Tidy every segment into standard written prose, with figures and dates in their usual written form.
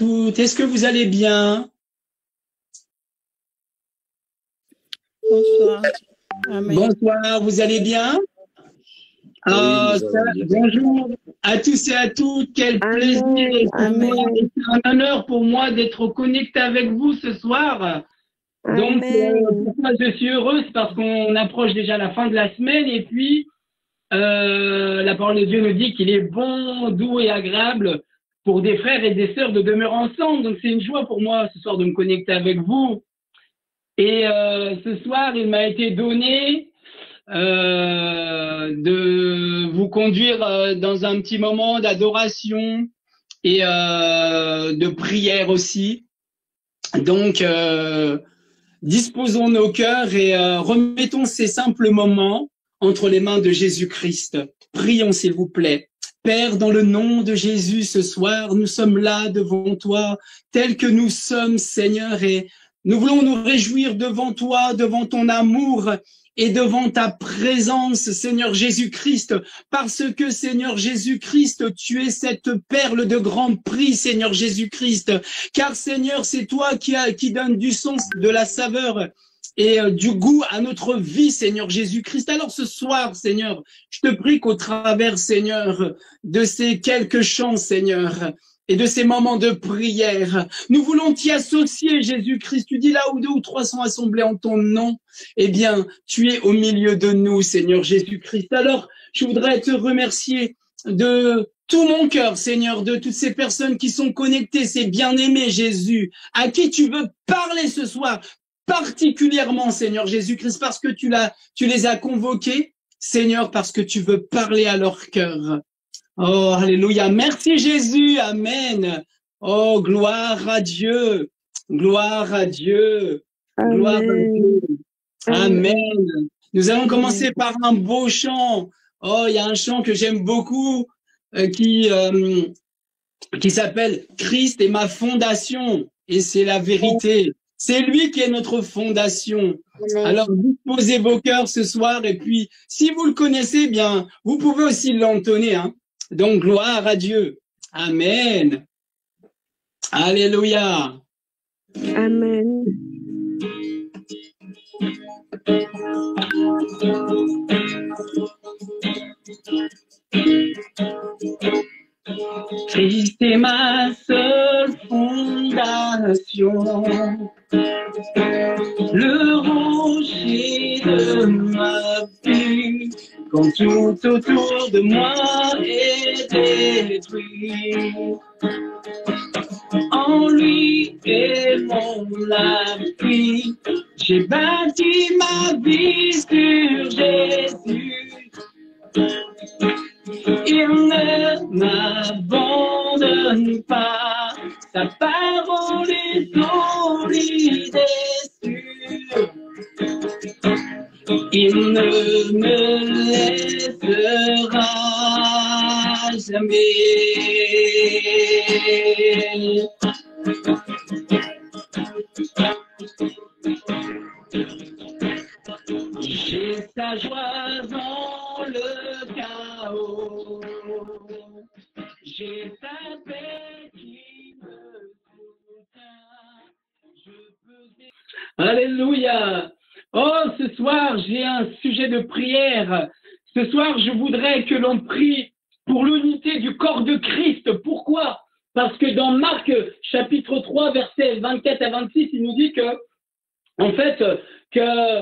toutes. Est-ce que vous allez bien? Bonsoir. Amen. Bonsoir, vous allez bien? Bonjour à tous et à toutes. Quel plaisir et c'est un honneur pour moi d'être connecté avec vous ce soir. Donc, pourquoi je suis heureuse? Parce qu'on approche déjà la fin de la semaine et puis la parole de Dieu nous dit qu'il est bon, doux et agréable pour des frères et des sœurs de demeurer ensemble. Donc, c'est une joie pour moi ce soir de me connecter avec vous. Et ce soir, il m'a été donné de vous conduire dans un petit moment d'adoration et de prière aussi. Donc, disposons nos cœurs et remettons ces simples moments entre les mains de Jésus-Christ. Prions, s'il vous plaît. Père, dans le nom de Jésus, ce soir, nous sommes là devant toi, tels que nous sommes, Seigneur, et nous voulons nous réjouir devant toi, devant ton amour et devant ta présence, Seigneur Jésus-Christ, parce que, Seigneur Jésus-Christ, tu es cette perle de grand prix, Seigneur Jésus-Christ, car, Seigneur, c'est toi qui donne du sens, de la saveur et du goût à notre vie, Seigneur Jésus-Christ. Alors ce soir, Seigneur, je te prie qu'au travers, Seigneur, de ces quelques chants, Seigneur, et de ces moments de prière, nous voulons t'y associer, Jésus-Christ. Tu dis là où 2 ou 3 sont assemblés en ton nom, eh bien, tu es au milieu de nous, Seigneur Jésus-Christ. Alors, je voudrais te remercier de tout mon cœur, Seigneur, de toutes ces personnes qui sont connectées, ces bien-aimés, Jésus, à qui tu veux parler ce soir, particulièrement, Seigneur Jésus-Christ, parce que tu les as convoqués, Seigneur, parce que tu veux parler à leur cœur. Oh, alléluia. Merci Jésus. Amen. Oh, gloire à Dieu. Gloire à Dieu. Amen. Gloire à Dieu. Amen. Nous allons commencer par un beau chant. Oh, il y a un chant que j'aime beaucoup qui s'appelle Christ est ma fondation. Et c'est la vérité. C'est lui qui est notre fondation. Alors, disposez vos cœurs ce soir. Et puis, si vous le connaissez bien, vous pouvez aussi l'entonner, hein. Donc, gloire à Dieu. Amen. Alléluia. Amen. Christ est ma seule fondation, le rocher de ma vie, quand tout autour de moi est détruit. En lui est mon appui, j'ai bâti ma vie sur Jésus. Il ne m'abandonne pas, sa parole est solide et sûre. Il ne me laissera jamais. J'ai sa joie dans le chaos, j'ai sa paix qui me soutient. Alléluia. Oh, ce soir, j'ai un sujet de prière. Ce soir, je voudrais que l'on prie pour l'unité du corps de Christ. Pourquoi? Parce que dans Marc, chapitre 3, versets 24 à 26, il nous dit que, en fait, que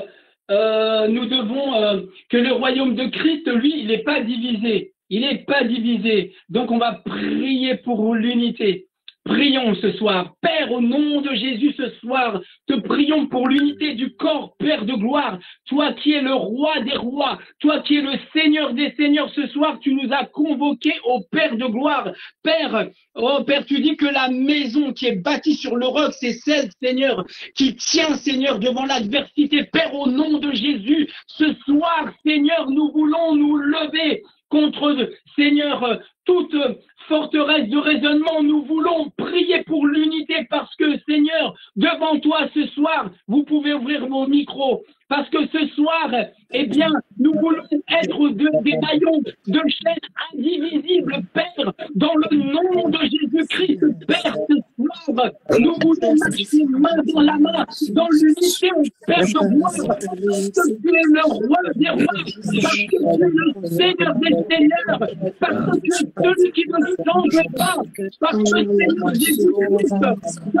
nous devons, que le royaume de Christ, lui, il n'est pas divisé. Il n'est pas divisé. Donc, on va prier pour l'unité. Prions ce soir. Père, au nom de Jésus ce soir, te prions pour l'unité du corps, Père de gloire. Toi qui es le roi des rois, toi qui es le Seigneur des seigneurs, ce soir, tu nous as convoqués au Père de gloire. Père, oh Père, tu dis que la maison qui est bâtie sur le roc, c'est celle, Seigneur, qui tient, Seigneur, devant l'adversité. Père, au nom de Jésus, ce soir, Seigneur, nous voulons nous lever contre, Seigneur, toute forteresse de raisonnement. Nous voulons prier pour l'unité parce que, Seigneur, devant toi ce soir, vous pouvez ouvrir vos micros. Parce que ce soir, eh bien, nous voulons être des maillons de chaîne indivisibles, Père, dans le nom de Jésus-Christ. Père, ce soir, gloire. Nous voulons marcher main dans la main, dans l'unité au Père de gloire. Parce que tu es le roi des rois, parce que tu es le Seigneur des seigneurs, parce que tu es celui qui ne change pas, parce que Seigneur Jésus-Christ, toi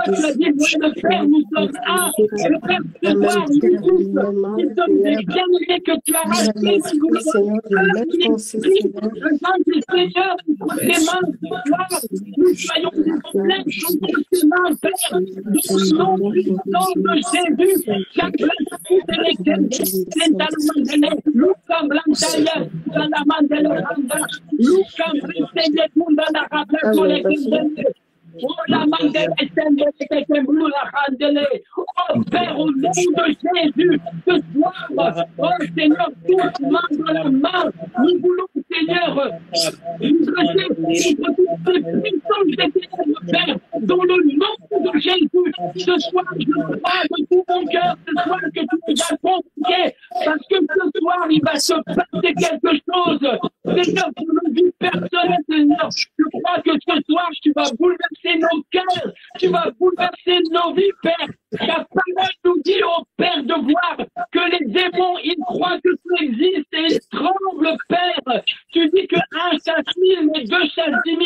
tu as dit, moi le Père, nous sommes un, et le Père, ce soir, nous tous, qui sommes des bien-aimés que tu as rachetés, nous voulons le Seigneur, tes mains, nous soyons des flèches entre tes mains, Père, dans le nom de Jésus, chaque place de l'église, c'est dans le mandele, Luca Blantaïa, dans la mandele, Luca Blantaïa, dans la rabla, sur les condamnés. Oh la mandele, oh Père, au nom de Jésus, ce soir, oh Seigneur, tout main dans la main, nous voulons, Seigneur, nous dresser contre toutes les puissances des ténèbres, Père, dans le nom de Jésus. Ce soir, je crois de tout mon cœur, ce soir que tu nous as confié, parce que ce soir, il va se passer quelque chose. Seigneur, pour nos vies personnelles, Seigneur, je crois que ce soir, tu vas bouleverser nos cœurs, tu vas bouleverser nos vies, Père. Ta parole nous dit au Père de gloire que les démons, ils croient que tu existes et ils tremblent, Père. Tu dis que 1 chasse 1000, mais 2 chasse 10 000.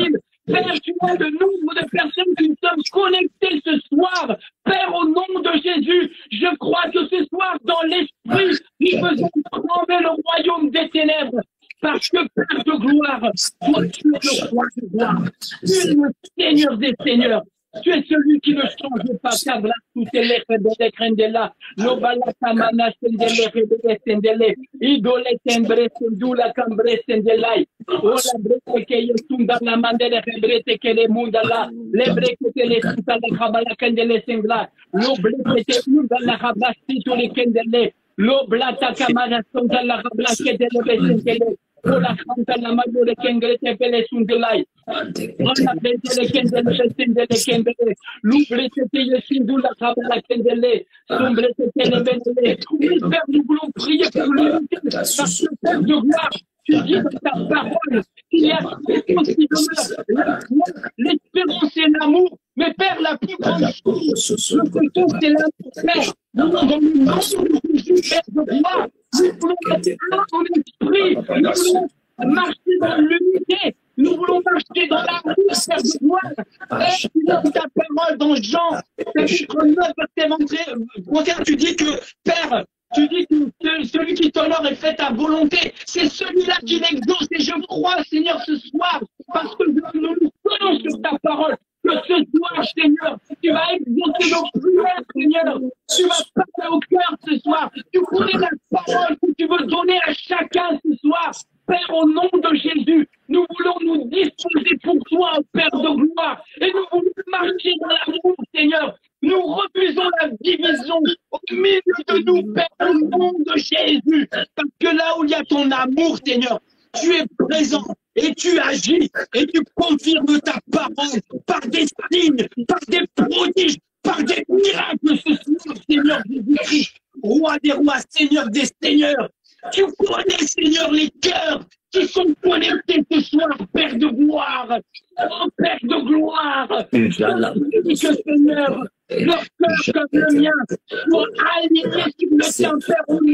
Père, tu vois le nombre de personnes qui nous sommes connectées ce soir. Père, au nom de Jésus, je crois que ce soir, dans l'esprit, nous faisons trembler le royaume des ténèbres. Parce que Père de gloire, toi tu es le roi de gloire, tu es le Seigneur des seigneurs, tu es celui qui ne change pas. Kabla, tout est les rebelles crendela, nobala kamana sendele rebelle sendele, idole tembre sendula cambre sendelai, ola brete que yesum dans la mandele rebelle que les mundala, les brete que les suta la kabala kendele sengla, lo brete dans la rabasti tous les kendele, lo blata kamana sonda la rabla kendele sendele. Pour la Santa la Mago de Kengre Tepele Sundelai. On a fait le Kendele Kendele. L'oublié c'était le Sindou la Kabala Kendele. Sombre c'était le Bendele. Oui, Père, nous voulons prier pour l'unité. Parce que Père de gloire, tu dis dans ta parole qu'il y a l'espérance et l'amour. Mais Père, la plus grande chose, le couteau, c'est l'amour, Père. Nous dans le nom de Jésus, Père de gloire. Nous voulons être dans l'esprit, nous voulons marcher dans l'unité, nous voulons marcher dans l'amour, Père de gloire. Père, tu dis ta parole dans Jean, chapitre 9, verset tu dis que, Père, tu dis que celui qui t'honore et fait ta volonté, c'est celui-là qui l'exauce. Et je crois, Seigneur, ce soir, parce que nous nous tenons sur ta parole, que ce soir, Seigneur, tu vas exaucer nos prières, Seigneur. Tu vas parler au cœur ce soir. Tu connais la parole que tu veux donner à chacun ce soir. Père, au nom de Jésus, nous voulons nous disposer pour toi, Père de gloire. Et nous voulons marcher dans l'amour, Seigneur. Nous refusons la division au milieu de nous, Père, au nom de Jésus. Parce que là où il y a ton amour, Seigneur, tu es présent. Et tu agis et tu confirmes ta parole par des signes, par des prodiges, par des miracles ce soir, Seigneur Jésus-Christ, roi des rois, Seigneur des seigneurs. Tu connais, Seigneur, les cœurs qui sont connectés ce soir, Père de gloire, oh Père de gloire, que Seigneur, leur cœur comme le mien soit aligné sur le tien, Père, au nom de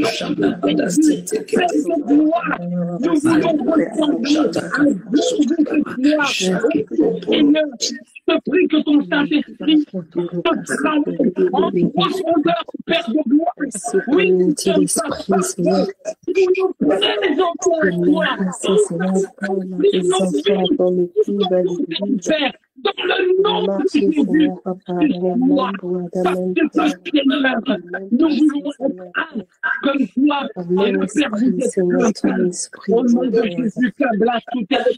Jésus, Père de gloire, nous voulons ressembler à Dieu de gloire, Seigneur. Je prie que ton Saint-Esprit te travaille en profondeur, Père de gloire. Oui, nous sommes parfaits. Nous nous présentons à toi. Père, dans le nom de Jésus, parce que Seigneur, nous voulons être un comme toi et le Père du Saint-Esprit. Au nom de Jésus, Kabla, tout est le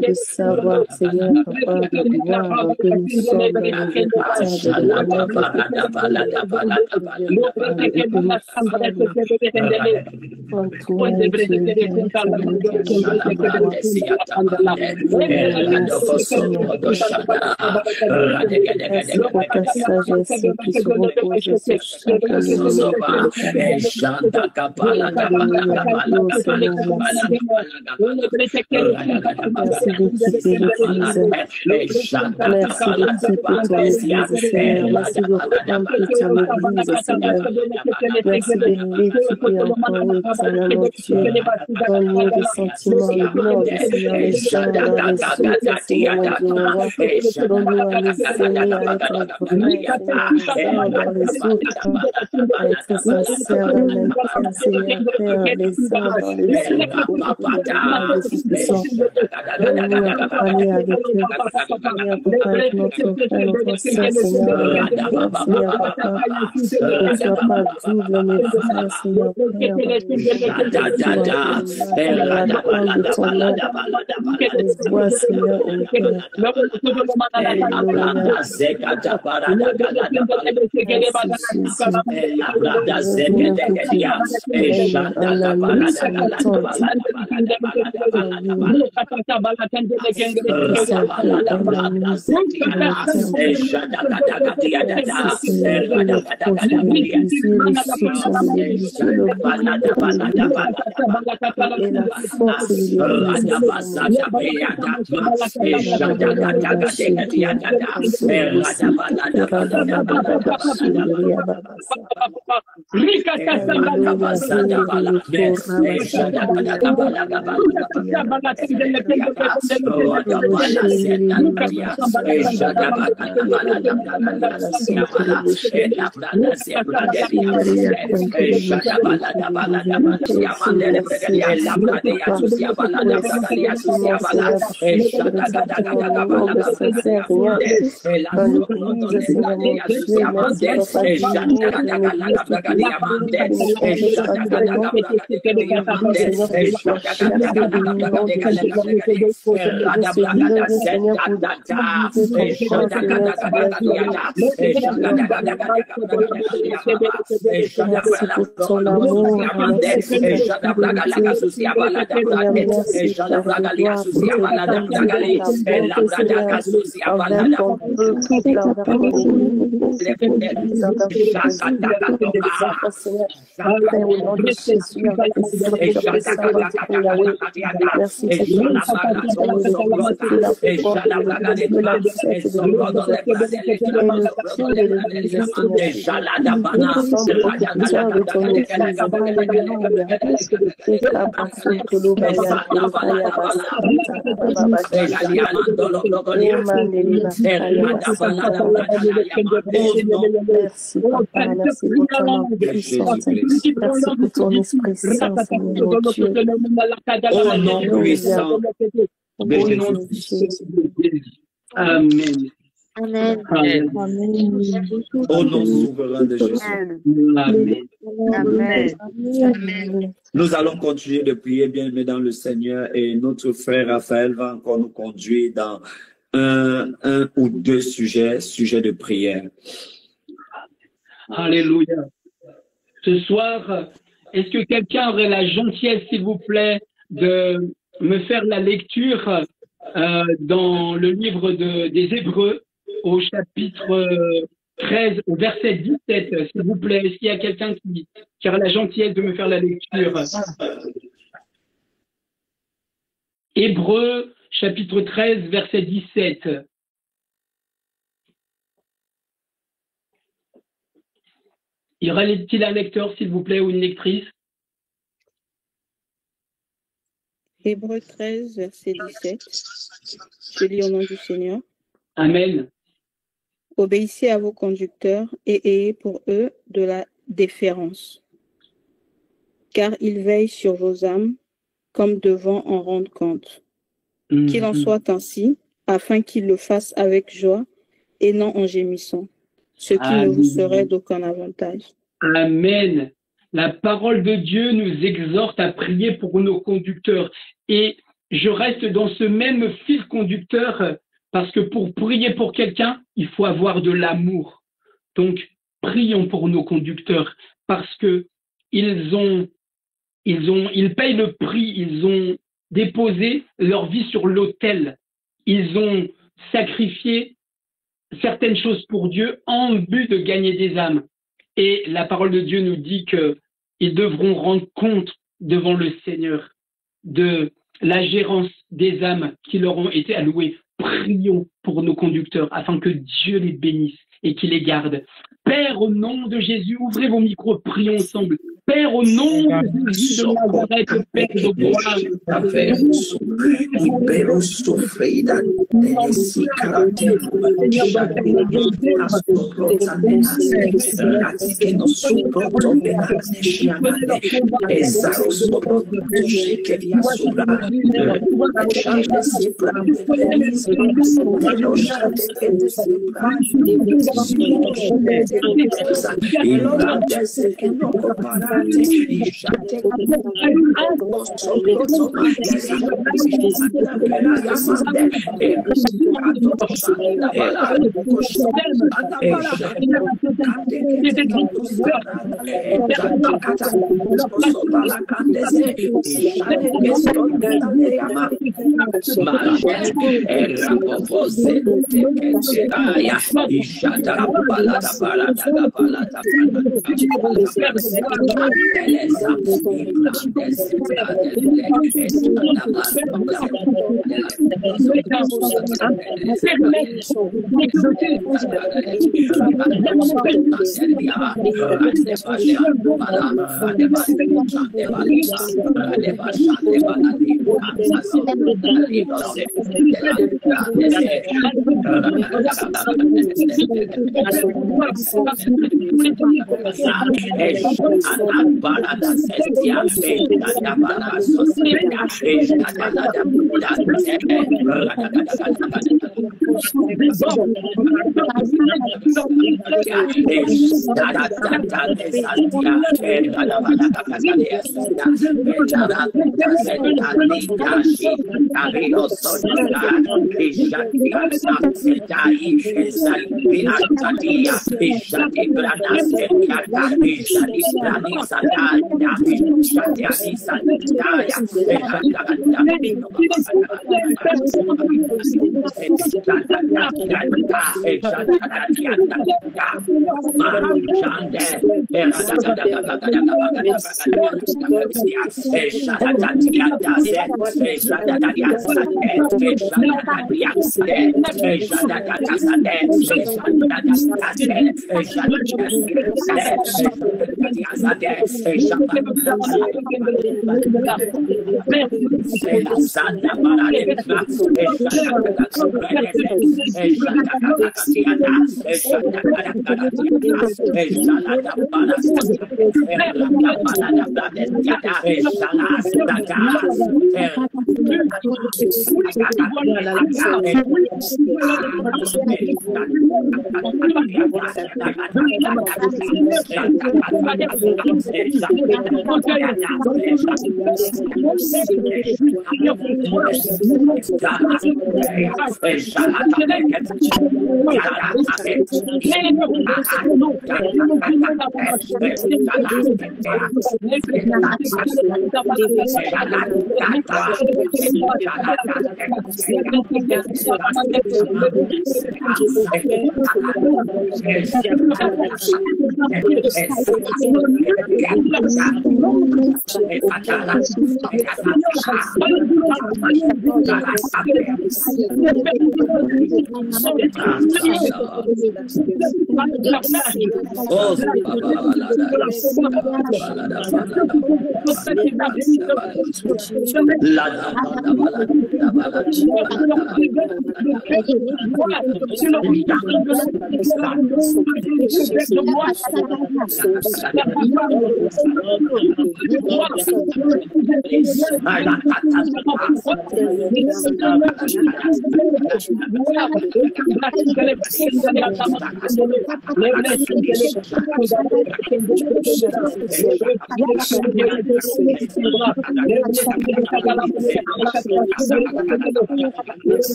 de savoir, Seigneur, Papa, de gloire, que nous sommes dans les hôpitaux Amen. Amen. Au nom souverain de Jésus. Amen. Amen. Nous allons continuer de prier, bien-aimés dans le Seigneur, et notre frère Raphaël va encore nous conduire dans un ou deux sujets de prière. Alléluia. Ce soir, est-ce que quelqu'un aurait la gentillesse, s'il vous plaît, de me faire la lecture dans le livre des Hébreux, au chapitre 13, au verset 17, s'il vous plaît. Est-ce qu'il y a quelqu'un qui aura la gentillesse de me faire la lecture? Hébreux, chapitre 13, verset 17. Y aurait-il un lecteur, s'il vous plaît, ou une lectrice? Hébreux 13, verset 17. Je lis au nom du Seigneur. Amen. Obéissez à vos conducteurs et ayez pour eux de la déférence, car ils veillent sur vos âmes comme devant en rendre compte. Qu'il en soit ainsi, afin qu'ils le fassent avec joie et non en gémissant, ce qui ne vous serait d'aucun avantage. Amen. La parole de Dieu nous exhorte à prier pour nos conducteurs. Et je reste dans ce même fil conducteur parce que pour prier pour quelqu'un, il faut avoir de l'amour. Donc, prions pour nos conducteurs parce que ils payent le prix, ils ont déposé leur vie sur l'autel. Ils ont sacrifié certaines choses pour Dieu en but de gagner des âmes. Et la parole de Dieu nous dit qu'ils devront rendre compte devant le Seigneur de la gérance des âmes qui leur ont été allouées. Prions pour nos conducteurs afin que Dieu les bénisse et qu'il les garde. Père, au nom de Jésus, ouvrez vos micros, prions ensemble. Père, au nom de Jésus de Nazareth, Père de gloire.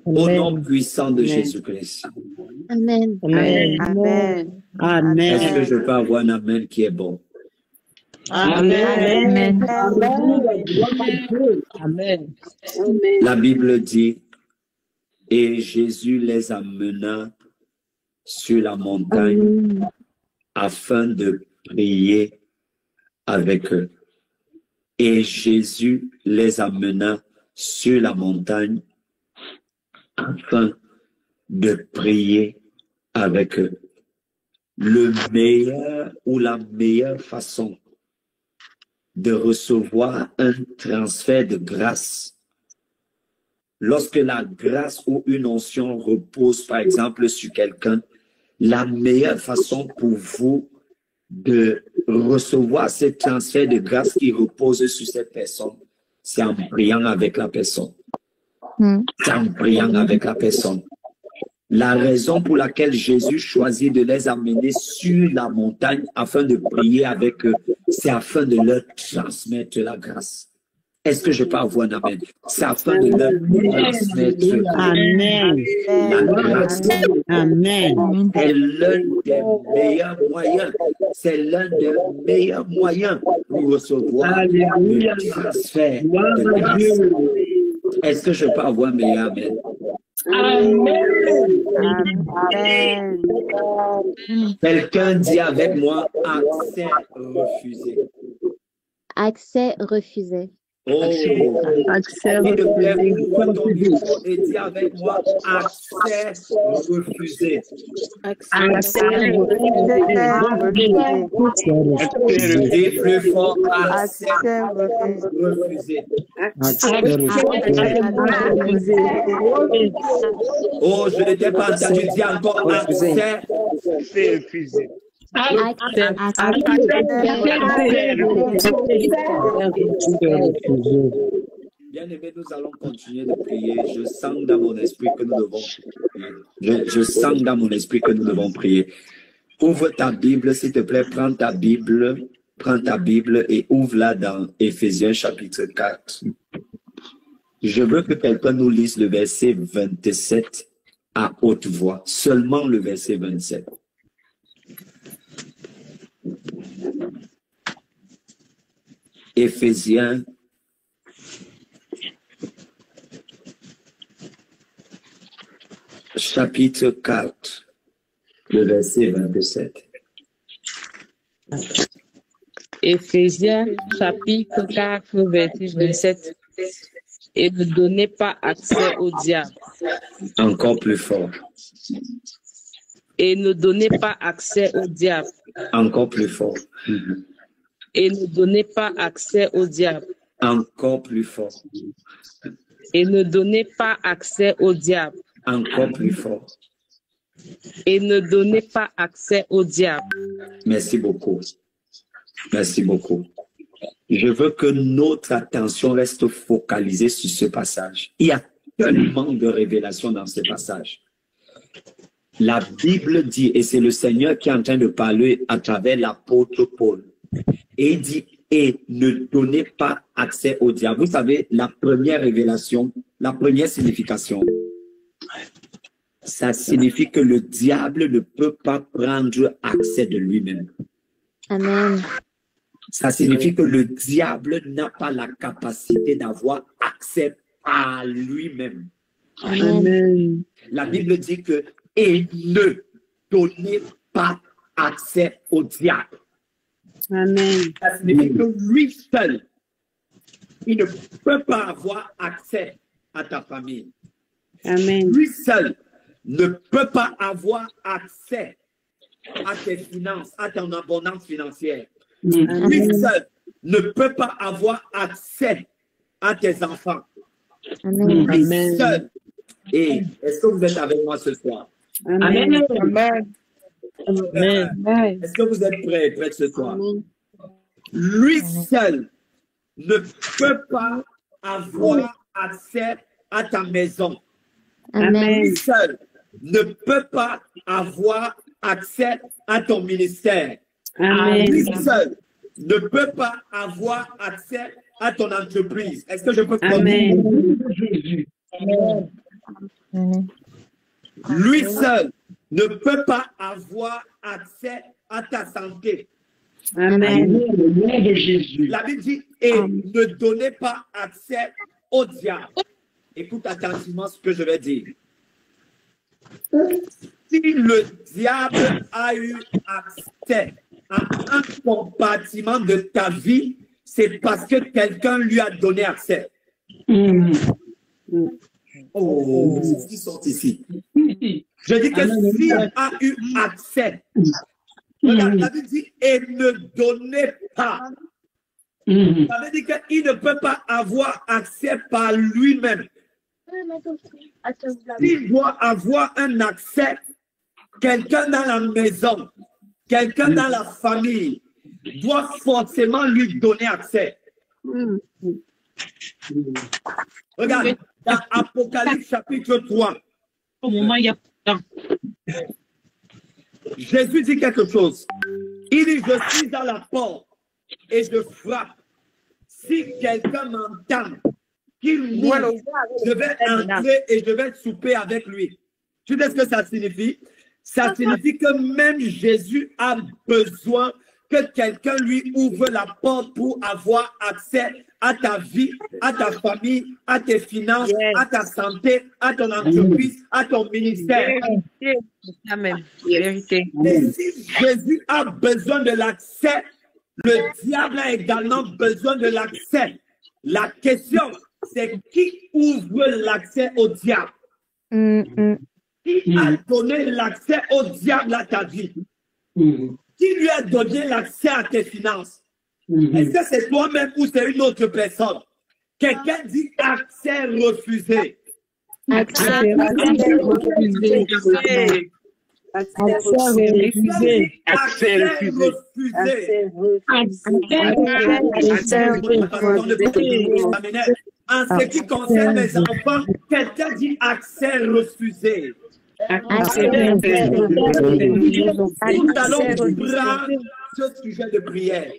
Au nom puissant de Jésus-Christ. Amen. Amen. Amen. Amen. Est-ce que je peux avoir un amen qui est bon? Amen. Amen. La Bible dit, et Jésus les amena sur la montagne afin de prier avec eux. Et Jésus les amena sur la montagne afin de prier avec eux. Le meilleur ou la meilleure façon de recevoir un transfert de grâce, lorsque la grâce ou une onction repose par exemple sur quelqu'un, la meilleure façon pour vous de recevoir ce transfert de grâce qui repose sur cette personne, c'est en priant avec la personne. C'est en priant avec la personne. La raison pour laquelle Jésus choisit de les amener sur la montagne afin de prier avec eux, c'est afin de leur transmettre la grâce. Est-ce que je peux avoir un amen? C'est afin de leur transmettre la grâce. Amen. C'est l'un des meilleurs moyens. C'est l'un des meilleurs moyens pour recevoir le transfert de grâce. Est-ce que je peux avoir un meilleur amen? Amen. Quelqu'un dit avec moi, accès refusé. Accès refusé. Oh, Accès s'il te plaît, refusé. ouvre ton micro et dis avec moi, accès refusé. Accès refusé. Dis plus fort, accès Accès refusé. refusé. Oh, je n'étais pas entendu dire encore accès refusé. Bien-aimés, nous allons continuer de prier. Je sens dans mon esprit que nous devons prier. Je sens dans mon esprit que nous devons prier. Ouvre ta Bible, s'il te plaît, prends ta Bible prends ta Bible et ouvre-la dans Éphésiens chapitre 4. Je veux que quelqu'un nous lise le verset 27 à haute voix, seulement le verset 27. Éphésiens chapitre 4, le verset 27. Éphésiens chapitre 4, verset 27. Et ne donnez pas accès au diable. Encore plus fort. Et ne donnez pas accès au diable. Encore plus fort. Et ne donnez pas accès au diable. Encore plus fort. Et ne donnez pas accès au diable. Encore plus fort. Et ne donnez pas accès au diable. Merci beaucoup. Merci beaucoup. Je veux que notre attention reste focalisée sur ce passage. Il y a tellement de révélations dans ce passage. La Bible dit, et c'est le Seigneur qui est en train de parler à travers l'apôtre Paul, et il dit, et ne donnez pas accès au diable. Vous savez, la première révélation, la première signification, ça signifie que le diable ne peut pas prendre accès de lui-même. Amen. Ça signifie que le diable n'a pas la capacité d'avoir accès à lui-même. Amen. La Bible dit que et ne donnez pas accès au diable. Amen. Ça signifie que lui seul, il ne peut pas avoir accès à ta famille. Amen. Lui seul ne peut pas avoir accès à tes finances, à ton abondance financière. Lui seul ne peut pas avoir accès à tes enfants. Amen. Lui seul. Et est-ce que vous êtes avec moi ce soir? Amen. Amen. Amen. Est-ce que vous êtes prêts ce soir? Amen. Lui seul ne peut pas avoir accès à ta maison. Amen. Lui seul ne peut pas avoir accès à ton ministère. Amen. Lui seul ne peut pas avoir accès à ton entreprise. Est-ce que je peux Amen. Lui seul ne peut pas avoir accès à ta santé. Amen. La Bible dit, et ne donnez pas accès au diable. Écoute attentivement ce que je vais dire. Si le diable a eu accès à un compartiment de ta vie, c'est parce que quelqu'un lui a donné accès. Oh, ceux qui sont ici. Je dis que s'il a eu accès, regarde, la Bible dit, et ne donnez pas. Ça veut dire qu'il ne peut pas avoir accès par lui-même. Il doit avoir un accès, quelqu'un dans la maison, quelqu'un dans la famille, doit forcément lui donner accès. Regarde, dans Apocalypse chapitre 3, Au moment il y a Jésus dit quelque chose. Il dit, je suis dans la porte et je frappe. Si quelqu'un m'entend, qu'il m'ouvre, je vais entrer et je vais souper avec lui. Tu sais ce que ça signifie? Ça signifie que même Jésus a besoin que quelqu'un lui ouvre la porte pour avoir accès à ta vie, à ta famille, à tes finances, à ta santé, à ton entreprise, à ton ministère. Amen. Vérité. Et si Jésus a besoin de l'accès, le diable a également besoin de l'accès. La question, c'est qui ouvre l'accès au diable? Qui a donné l'accès au diable à ta vie? Qui lui a donné l'accès à tes finances? Est-ce que c'est toi-même ou c'est une autre personne? Quelqu'un dit accès refusé. Accès refusé. Accès refusé. Accès refusé. En ce qui concerne les enfants, quelqu'un dit accès refusé. Nous allons prendre ce sujet de prière.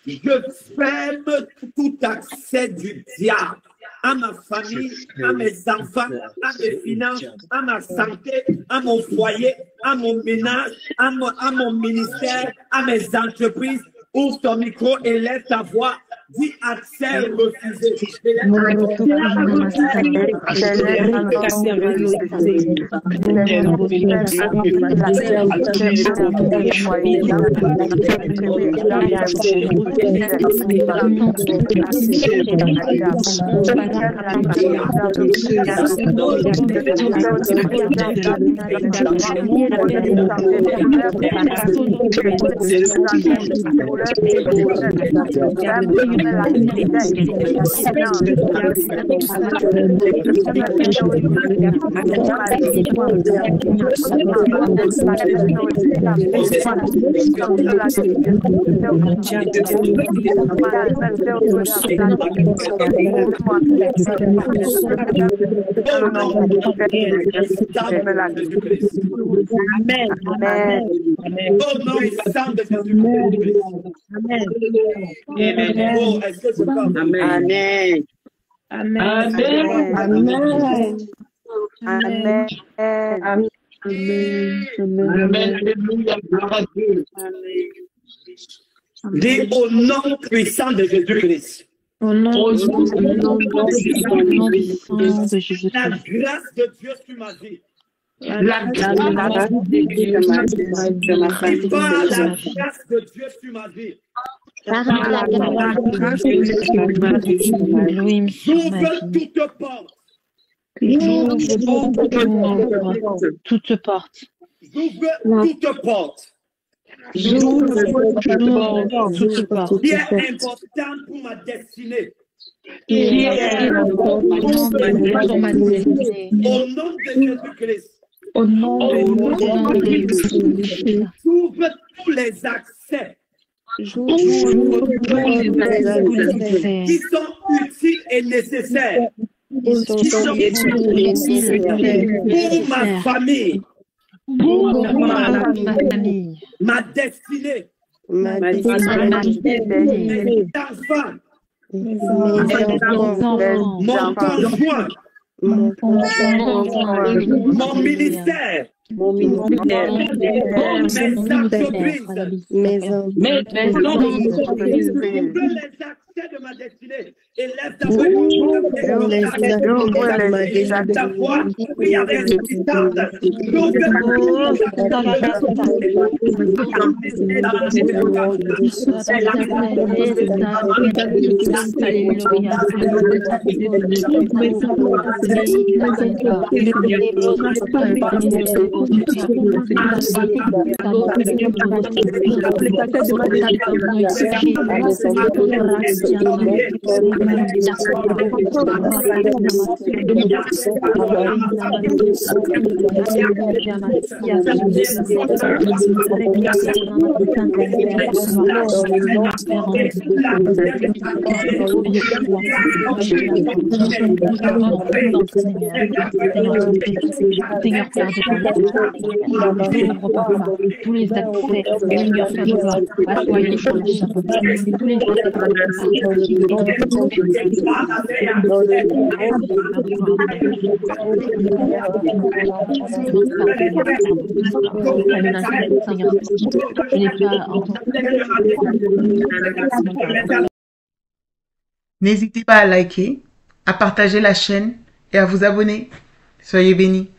Je ferme tout accès du diable à ma famille, à mes enfants, à mes finances, à ma santé, à mon foyer, à mon ménage, à mon ministère, à mes entreprises. Ouvre ton micro et lève ta voix. Dis accès refusé. Amen. Dis au nom puissant de Jésus-Christ. Au nom puissant de Jésus-Christ. La grâce de Dieu sur ma vie. La grâce de Dieu sur ma famille. Par la grâce de Dieu sur ma vie. Par la grâce de Dieu sur ma vie. J'ouvre toute porte. J'ouvre toute porte. J'ouvre toute porte. J'ouvre toute porte. Qui est important pour ma destinée. Qui est important pour ma destinée. Au nom de Jésus-Christ. Au nom de Jésus-Christ. J'ouvre tous les accès. J'ouvre tous les accès Qui sont utiles et nécessaires. Pour ma famille. pour ma famille. Ma destinée. Mes enfants. enfants. Mon conjoint. Mon ministère. Mes entreprises. Ouvre les accès de ma destinée et lève ta voix. Ta voix, prière résistante. Tous les accès, Seigneur, fais-moi assoyer sur le chapeau. Tous les N'hésitez pas à liker, à partager la chaîne et à vous abonner. Soyez bénis.